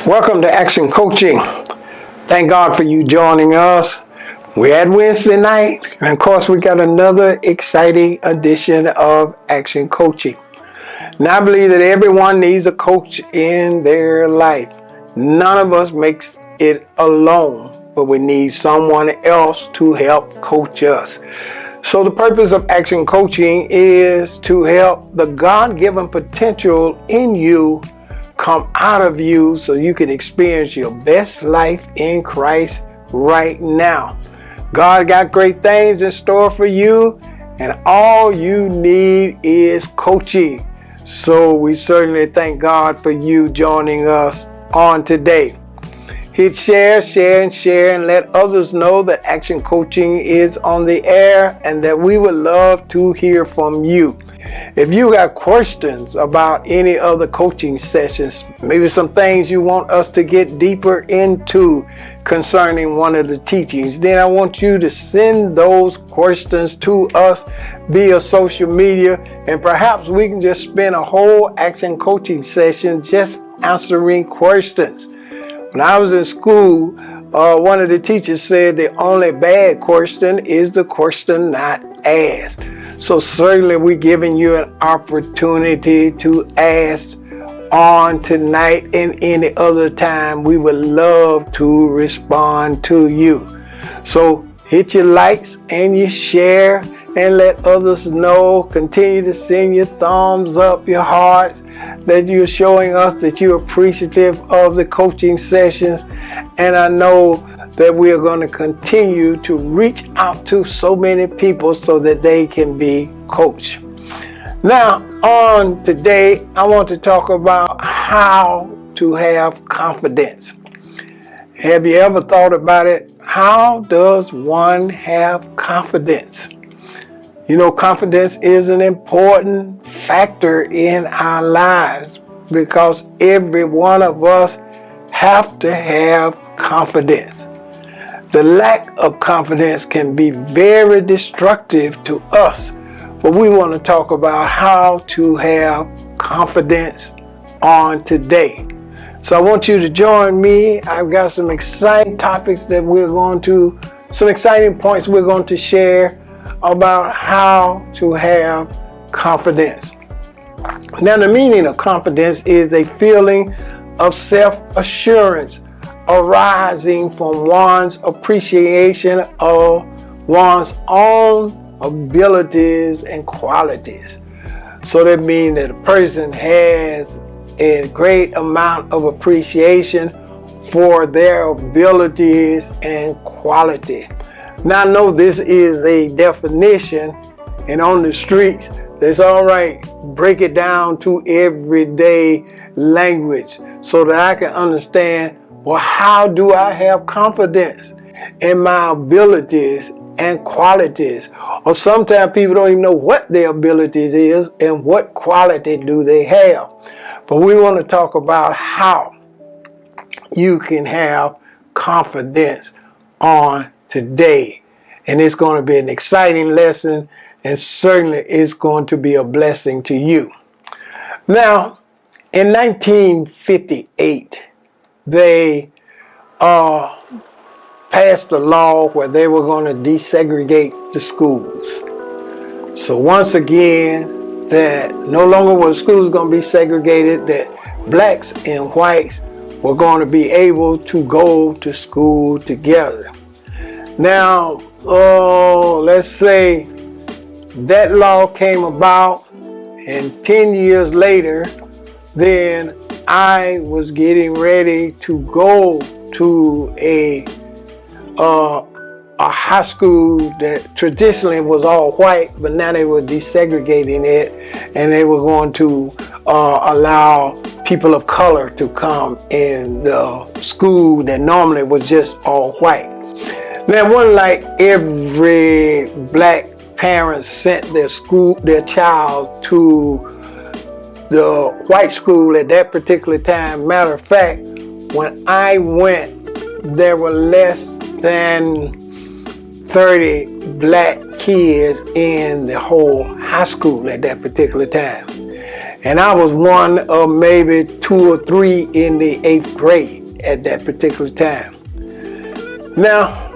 Welcome to Action Coaching. Thank God for you joining us. We're at Wednesday night, and of course, we got another exciting edition of Action Coaching. Now, I believe that everyone needs a coach in their life. None of us makes it alone, but we need someone else to help coach us. So the purpose of Action Coaching is to help the God-given potential in you come out of you so you can experience your best life in Christ right now. God got great things in store for you, and all you need is coaching. So we certainly thank God for you joining us on today. Hit share, and let others know that Action Coaching is on the air and that we would love to hear from you. If you got questions about any other coaching sessions, maybe some things you want us to get deeper into concerning one of the teachings, then I want you to send those questions to us via social media, and perhaps we can just spend a whole Action Coaching session just answering questions. When I was in school, one of the teachers said the only bad question is the question not asked. So certainly we're giving you an opportunity to ask on tonight and any other time. We would love to respond to you. So hit your likes and your share and let others know. Continue to send your thumbs up, your hearts, that you're showing us that you're appreciative of the coaching sessions. And I know that we are going to continue to reach out to so many people so that they can be coached. Now, on today, I want to talk about how to have confidence. Have you ever thought about it? How does one have confidence? You know, confidence is an important factor in our lives because every one of us have to have confidence. The lack of confidence can be very destructive to us, but we want to talk about how to have confidence on today. So I want you to join me. I've got some exciting topics that some exciting points we're going to share about how to have confidence. Now, the meaning of confidence is a feeling of self-assurance arising from one's appreciation of one's own abilities and qualities. So that means that a person has a great amount of appreciation for their abilities and quality. Now, I know this is a definition, and on the streets, that's all right. Break it down to everyday language so that I can understand, well, how do I have confidence in my abilities and qualities? Or sometimes people don't even know what their abilities is and what quality do they have. But we want to talk about how you can have confidence on today. And it's going to be an exciting lesson, and certainly it's going to be a blessing to you. Now, in 1958, they passed a law where they were going to desegregate the schools. So once again, that no longer were schools going to be segregated, that blacks and whites were going to be able to go to school together. Now, let's say that law came about, and 10 years later, then I was getting ready to go to a high school that traditionally was all white, but now they were desegregating it, and they were going to allow people of color to come in the school that normally was just all white. Now, it wasn't like every black parent sent their child to the white school at that particular time. Matter of fact, when I went, there were less than 30 black kids in the whole high school at that particular time. And I was one of maybe 2 or 3 in the 8th grade. at that particular time. Now,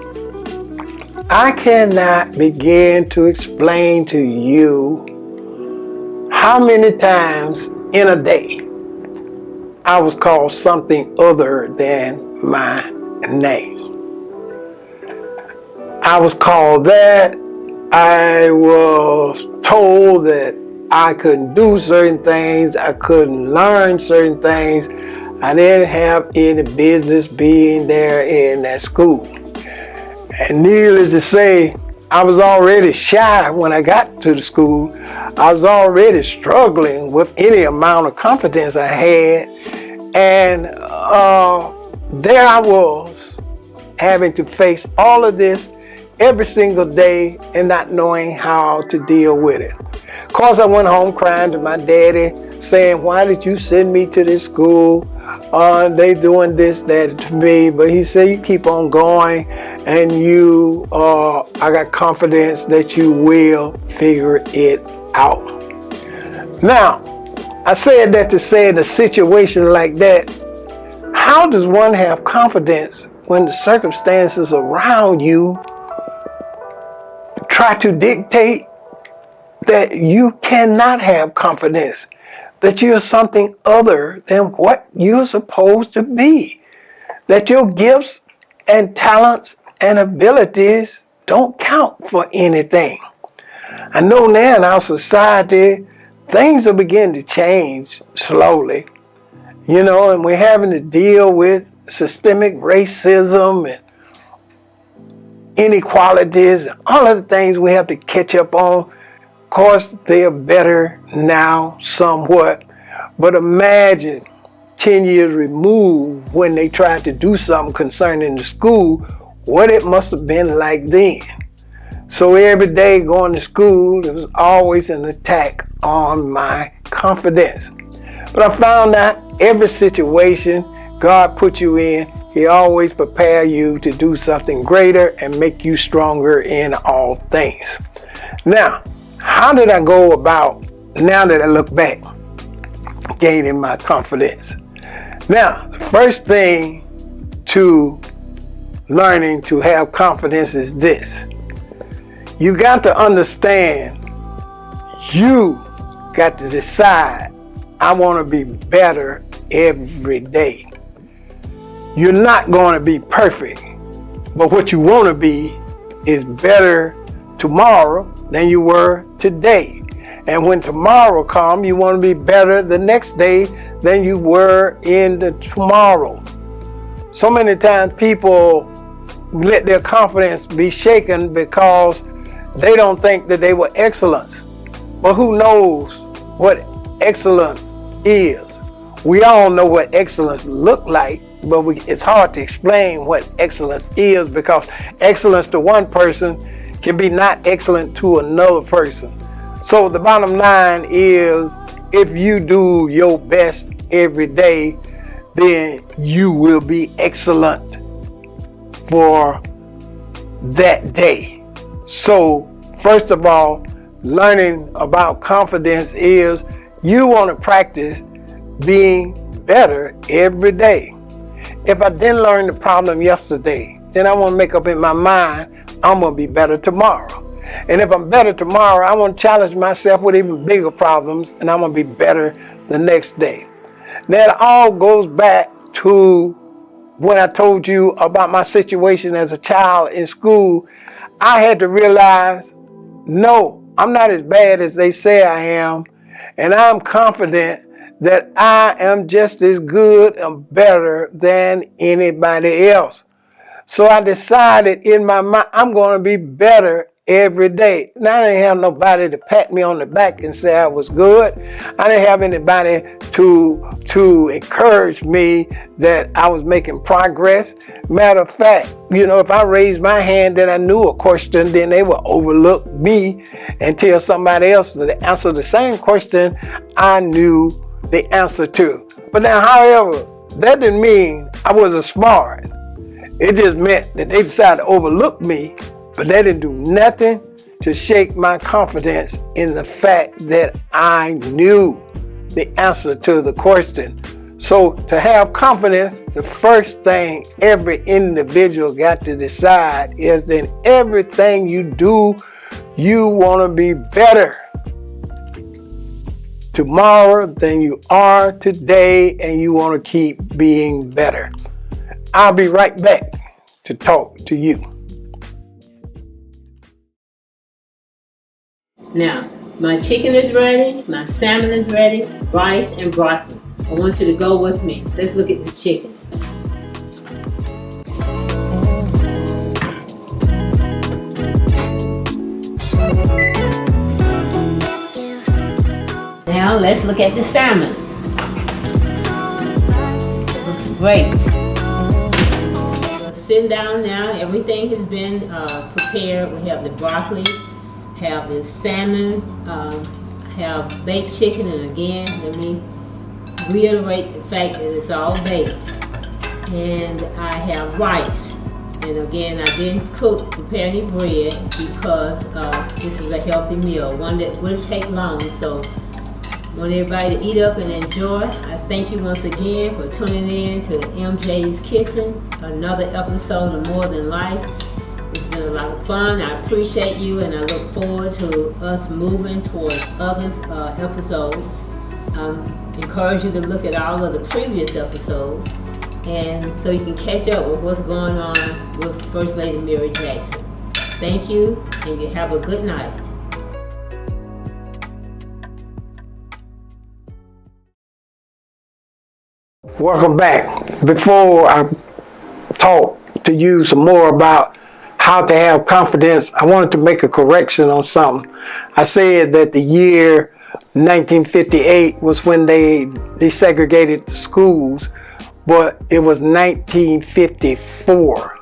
I cannot begin to explain to you how many times in a day I was called something other than my name. I was called that. I was told that I couldn't do certain things. I couldn't learn certain things. I didn't have any business being there in that school. And needless to say, I was already shy when I got to the school. I was already struggling with any amount of confidence I had. And there I was, having to face all of this every single day and not knowing how to deal with it. Of course, I went home crying to my daddy, saying, why did you send me to this school? They doing this, that to me. But he said, you keep on going, and I got confidence that you will figure it out. Now, I said that to say in a situation like that, how does one have confidence when the circumstances around you try to dictate that you cannot have confidence, that you're something other than what you're supposed to be, that your gifts and talents and abilities don't count for anything? I know now in our society, things are beginning to change slowly, and we're having to deal with systemic racism and inequalities and all of the things we have to catch up on. Of course, they are better now somewhat, but imagine 10 years removed when they tried to do something concerning the school, what it must have been like then. So every day going to school, there was always an attack on my confidence. But I found out every situation God put you in, He always prepare you to do something greater and make you stronger in all things. Now, how did I go about, now that I look back, gaining my confidence? Now, the first thing to learning to have confidence is this. You got to understand, you got to decide, I want to be better every day. You're not going to be perfect, but what you want to be is better tomorrow than you were today. And when tomorrow comes, you want to be better the next day than you were in the tomorrow. So many times people let their confidence be shaken because they don't think that they were excellent. But who knows what excellence is? We all know what excellence looks like, but it's hard to explain what excellence is, because excellence to one person can be not excellent to another person. So the bottom line is, if you do your best every day, then you will be excellent for that day. So first of all, learning about confidence is you want to practice being better every day. If I didn't learn the problem yesterday, then I want to make up in my mind, I'm going to be better tomorrow. And if I'm better tomorrow, I want to challenge myself with even bigger problems, and I'm going to be better the next day. That all goes back to when I told you about my situation as a child in school. I had to realize, no, I'm not as bad as they say I am, and I'm confident that I am just as good and better than anybody else. So I decided in my mind, I'm going to be better every day. Now, I didn't have nobody to pat me on the back and say I was good. I didn't have anybody to encourage me that I was making progress. Matter of fact, if I raised my hand and I knew a question, then they would overlook me and tell somebody else to answer the same question I knew the answer to. But now, however, that didn't mean I wasn't smart. It just meant that they decided to overlook me, but they didn't do nothing to shake my confidence in the fact that I knew the answer to the question. So to have confidence, the first thing every individual got to decide is that everything you do, you want to be better tomorrow than you are today, and you want to keep being better. I'll be right back to talk to you. Now, my chicken is ready, my salmon is ready, rice and broccoli. I want you to go with me. Let's look at this chicken. Now let's look at the salmon. Looks great. We're sitting down now. Everything has been prepared. We have the broccoli, have the salmon, have baked chicken, and again, let me reiterate the fact that it's all baked. And I have rice. And again, I didn't prepare any bread because this is a healthy meal, one that wouldn't take long. So I want everybody to eat up and enjoy. I thank you once again for tuning in to MJ's Kitchen, another episode of More Than Life. It's been a lot of fun. I appreciate you, and I look forward to us moving towards other episodes. Encourage you to look at all of the previous episodes, and so you can catch up with what's going on with First Lady Mary Jackson. Thank you, and you have a good night. Welcome back. Before I talk to you some more about how to have confidence, I wanted to make a correction on something. I said that the year 1958 was when they desegregated the schools, but it was 1954.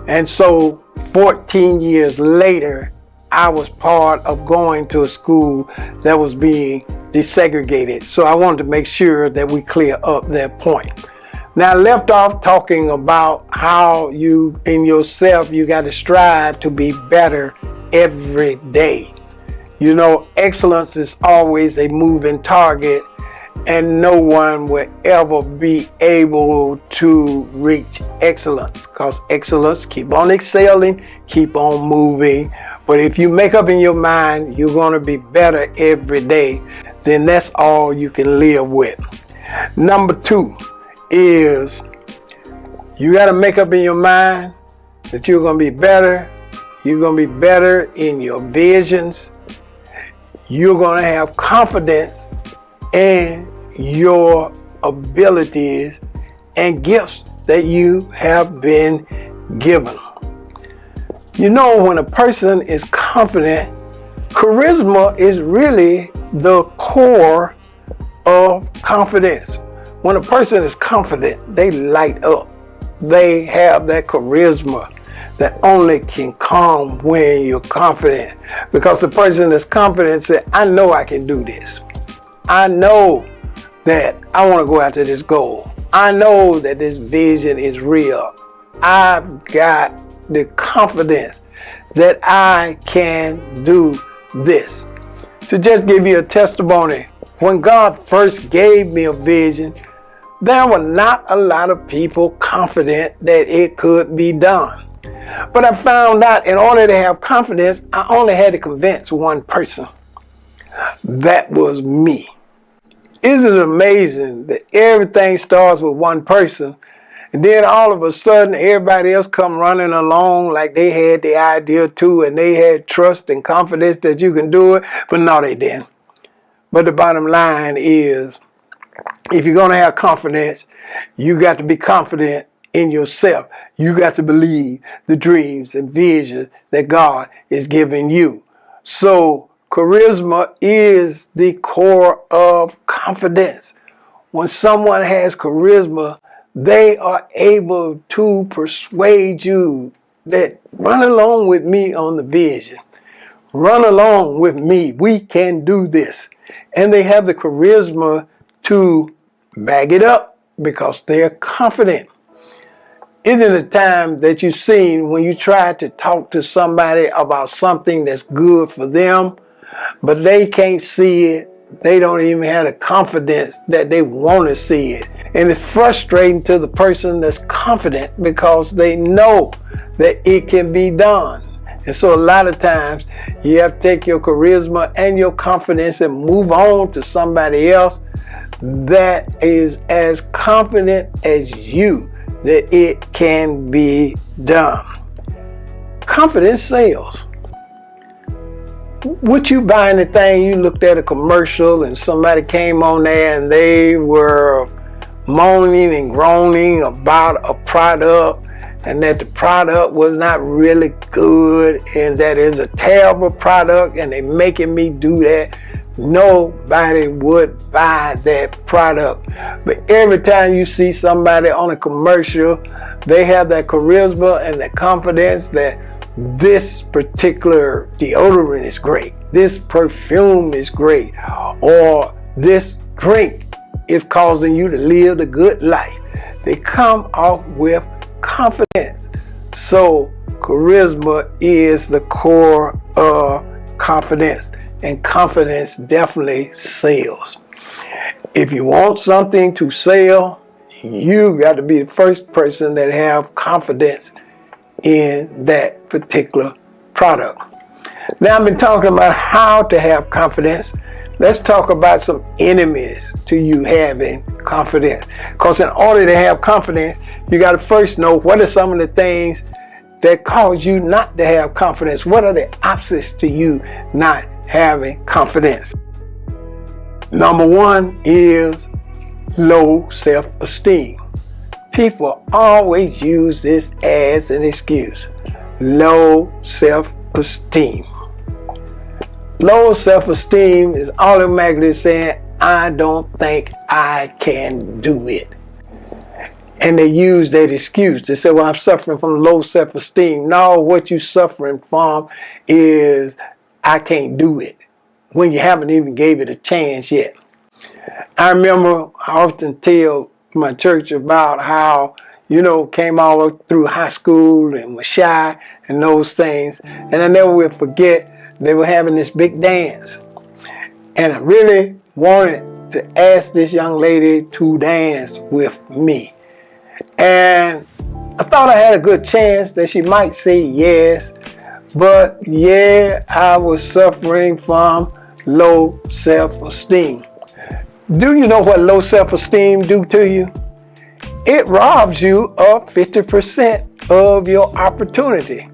And so 14 years later, I was part of going to a school that was being desegregated. So I wanted to make sure that we clear up that point. Now, I left off talking about how you, in yourself, you got to strive to be better every day. You know, excellence is always a moving target, and no one will ever be able to reach excellence, because excellence keep on excelling, keep on moving. But if you make up in your mind you're going to be better every day, then that's all you can live with. Number 2 is you got to make up in your mind that you're going to be better. You're going to be better in your visions. You're going to have confidence in your abilities and gifts that you have been given. You know, when a person is confident, charisma is really the core of confidence. When a person is confident, they light up. They have that charisma that only can come when you're confident. Because the person that's confident says, I know I can do this. I know that I want to go after this goal. I know that this vision is real. I've got the confidence that I can do this. To just give you a testimony, when God first gave me a vision, there were not a lot of people confident that it could be done. But I found out in order to have confidence, I only had to convince one person. That was me. Isn't it amazing that everything starts with one person, and then all of a sudden everybody else come running along like they had the idea too, and they had trust and confidence that you can do it, but no, they didn't. But the bottom line is, if you're going to have confidence, you got to be confident in yourself. You got to believe the dreams and visions that God is giving you. So charisma is the core of confidence. When someone has charisma, they are able to persuade you that run along with me on the vision. Run along with me. We can do this. And they have the charisma to back it up because they're confident. Isn't it a time that you've seen when you try to talk to somebody about something that's good for them, but they can't see it? They don't even have the confidence that they want to see it. And it's frustrating to the person that's confident because they know that it can be done. And so a lot of times you have to take your charisma and your confidence and move on to somebody else that is as confident as you that it can be done. Confidence sells. Would you buy anything? You looked at a commercial and somebody came on there and they were moaning and groaning about a product and that the product was not really good and that is a terrible product and they making me do that. Nobody would buy that product. But every time you see somebody on a commercial, they have that charisma and that confidence that this particular deodorant is great, this perfume is great, or this drink is causing you to live the good life. They come off with confidence. So charisma is the core of confidence, and confidence definitely sells. If you want something to sell, you got to be the first person that have confidence in that particular product. Now I've been talking about how to have confidence. Let's talk about some enemies to you having confidence. Because in order to have confidence, you got to first know what are some of the things that cause you not to have confidence. What are the opposites to you not having confidence? Number one is low self-esteem. People always use this as an excuse. Low self-esteem. Low self-esteem is automatically saying, I don't think I can do it. And they use that excuse. They say, well, I'm suffering from low self-esteem. No, what you're suffering from is, I can't do it, when you haven't even gave it a chance yet. I remember I often tell my church about how, came all through high school and was shy and those things. And I never will forget, they were having this big dance. And I really wanted to ask this young lady to dance with me. And I thought I had a good chance that she might say yes. But yeah, I was suffering from low self-esteem. Do you know what low self-esteem do to you? It robs you of 50% of your opportunity.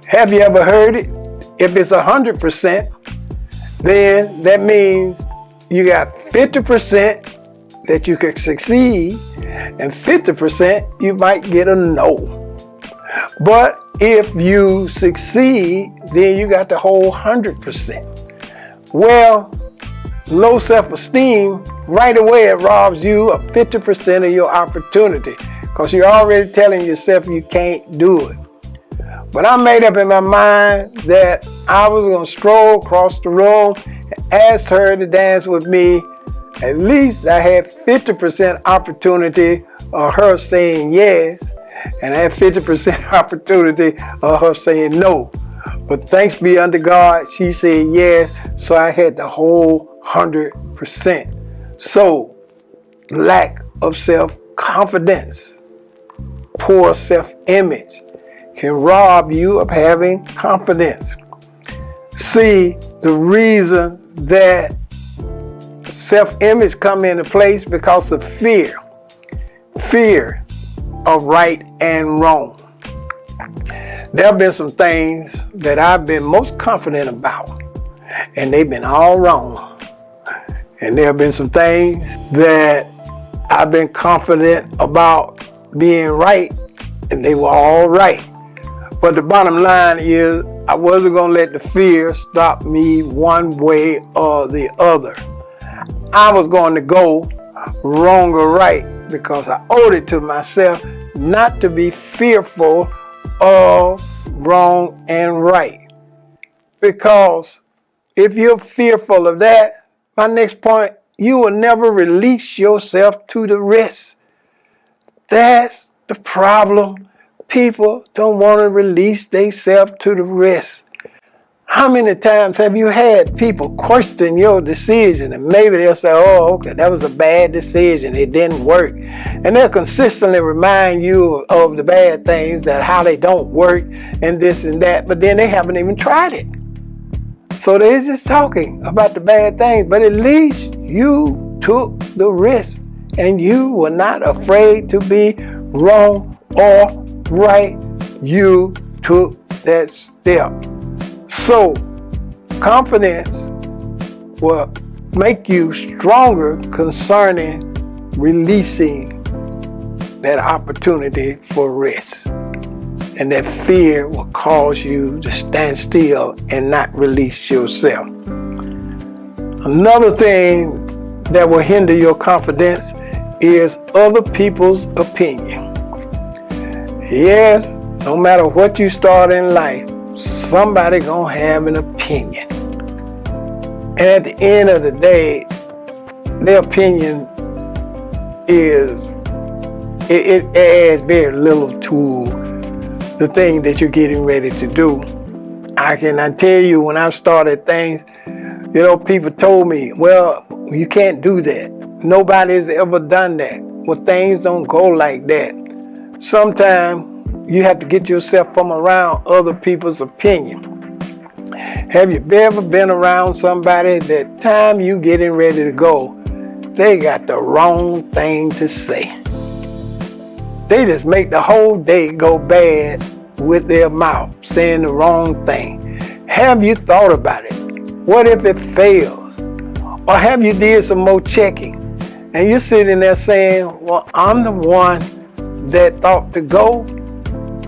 Have you ever heard it? If it's 100%, then that means you got 50% that you could succeed and 50% you might get a no. But if you succeed, then you got the whole 100%. Well, low self-esteem, right away it robs you of 50% of your opportunity because you're already telling yourself you can't do it. But I made up in my mind that I was going to stroll across the room and ask her to dance with me. At least I had 50% opportunity of her saying yes, and I had 50% opportunity of her saying no. But thanks be unto God, she said yes, so I had the whole 100%. So, lack of self-confidence, poor self-image can rob you of having confidence. See, the reason that self-image come into place because of fear. Fear of right and wrong. There have been some things that I've been most confident about, and they've been all wrong. And there have been some things that I've been confident about being right, and they were all right. But the bottom line is, I wasn't going to let the fear stop me one way or the other. I was going to go wrong or right because I owed it to myself not to be fearful of wrong and right. Because if you're fearful of that, my next point, you will never release yourself to the risk. That's the problem. People don't want to release themselves to the risk. How many times have you had people question your decision, and maybe they'll say, oh, okay, that was a bad decision, it didn't work. And they'll consistently remind you of the bad things, that how they don't work and this and that, but then they haven't even tried it. So they're just talking about the bad things, but at least you took the risk and you were not afraid to be wrong or right. You took that step. So confidence will make you stronger concerning releasing that opportunity for risk. And that fear will cause you to stand still and not release yourself. Another thing that will hinder your confidence is other people's opinion. Yes, no matter what you start in life, somebody gonna have an opinion. And at the end of the day, their opinion it adds very little to the thing that you're getting ready to do. I tell you, when I started things, people told me, well, you can't do that. Nobody's ever done that. Well, things don't go like that. Sometimes you have to get yourself from around other people's opinion. Have you ever been around somebody that time you getting ready to go, they got the wrong thing to say? They just make the whole day go bad with their mouth, saying the wrong thing. Have you thought about it? What if it fails? Or have you did some more checking? And you're sitting there saying, well, I'm the one that thought to go,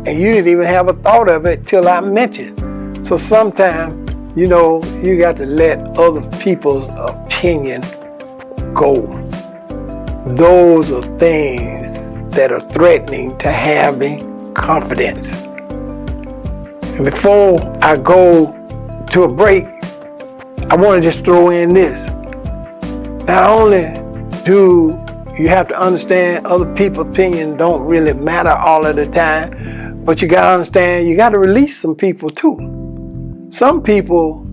and you didn't even have a thought of it till I mentioned. So sometimes, you got to let other people's opinion go. Those are things that are threatening to having confidence. And before I go to a break, I want to just throw in this. Not only do you have to understand other people's opinion don't really matter all of the time, but you got to understand you got to release some people too. Some people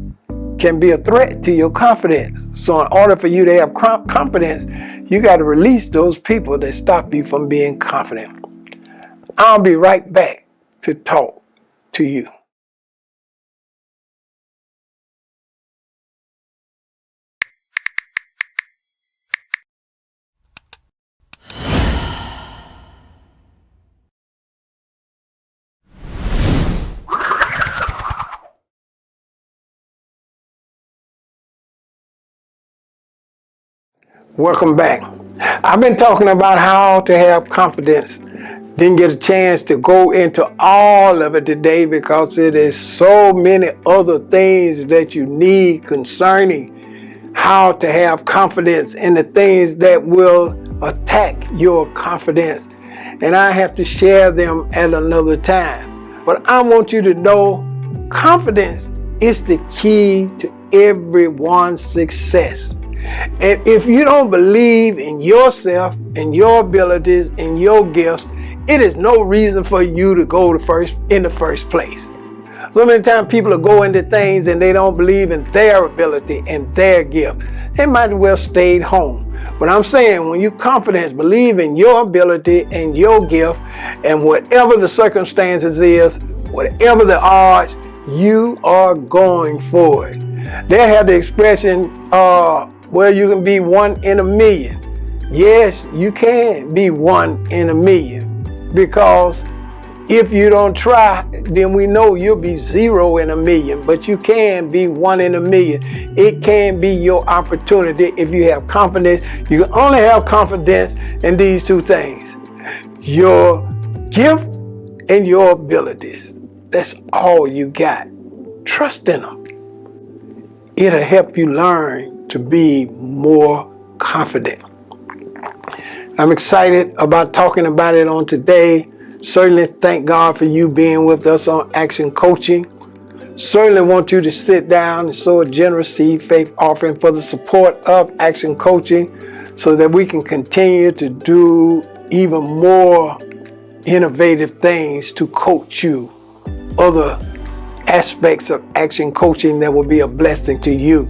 can be a threat to your confidence. So in order for you to have confidence, you got to release those people that stop you from being confident. I'll be right back to talk to you. Welcome back. I've been talking about how to have confidence. Didn't get a chance to go into all of it today because it is so many other things that you need concerning how to have confidence and the things that will attack your confidence. And I have to share them at another time. But I want you to know confidence is the key to everyone's success. And if you don't believe in yourself and your abilities and your gifts, it is no reason for you to go in the first place. So many times people are going into things and they don't believe in their ability and their gift. They might as well stay home. But I'm saying when you confidence, believe in your ability and your gift, and whatever the circumstances is, whatever the odds, you are going for it. They have the expression, well, you can be 1 in a million. Yes, you can be 1 in a million, because if you don't try, then we know you'll be 0 in a million, but you can be 1 in a million. It can be your opportunity if you have confidence. You can only have confidence in these two things: your gift and your abilities. That's all you got. Trust in them. It'll help you learn to be more confident. I'm excited about talking about it on today. Certainly thank God for you being with us on Action Coaching. Certainly want you to sit down and sow a generous seed faith offering for the support of Action Coaching so that we can continue to do even more innovative things to coach you, other aspects of action coaching that will be a blessing to you.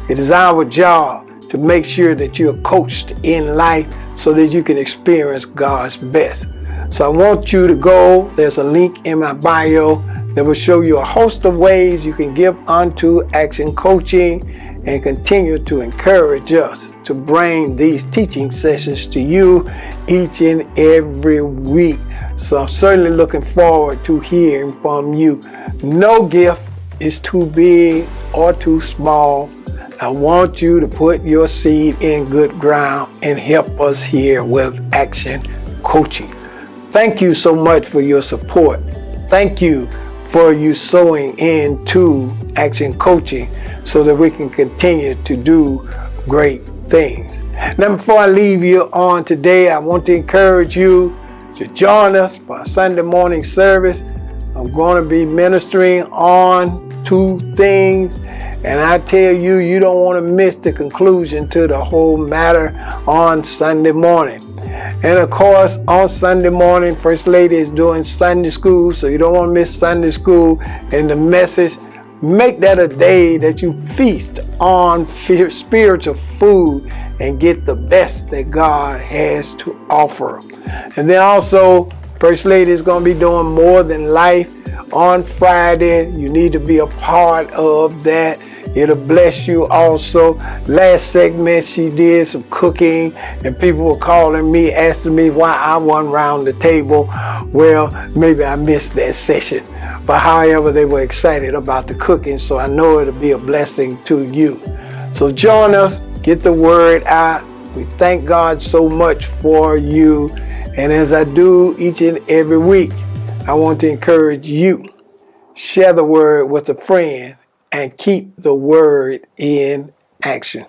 It is our job to make sure that you're coached in life so that you can experience God's best. So I want you to go. There's a link in my bio that will show you a host of ways you can give unto action coaching and continue to encourage us to bring these teaching sessions to you each and every week. So I'm certainly looking forward to hearing from you. No gift is too big or too small. I want you to put your seed in good ground and help us here with action coaching. Thank you so much for your support. Thank you for you sowing into action coaching so that we can continue to do great things. Now, before I leave you on today, I want to encourage you to join us for a Sunday morning service. I'm going to be ministering on 2 things, and I tell you, you don't want to miss the conclusion to the whole matter on Sunday morning. And of course, on Sunday morning, First Lady is doing Sunday school, so you don't want to miss Sunday school and the message. Make that a day that you feast on spiritual food and get the best that God has to offer. And then also, First Lady is going to be doing More Than Life on Friday. You need to be a part of that. It'll bless you also. Last segment, she did some cooking, and people were calling me, asking me why I wasn't around the table. Well, maybe I missed that session. But however, they were excited about the cooking, so I know it'll be a blessing to you. So join us, get the word out. We thank God so much for you. And as I do each and every week, I want to encourage you. Share the word with a friend and keep the word in action.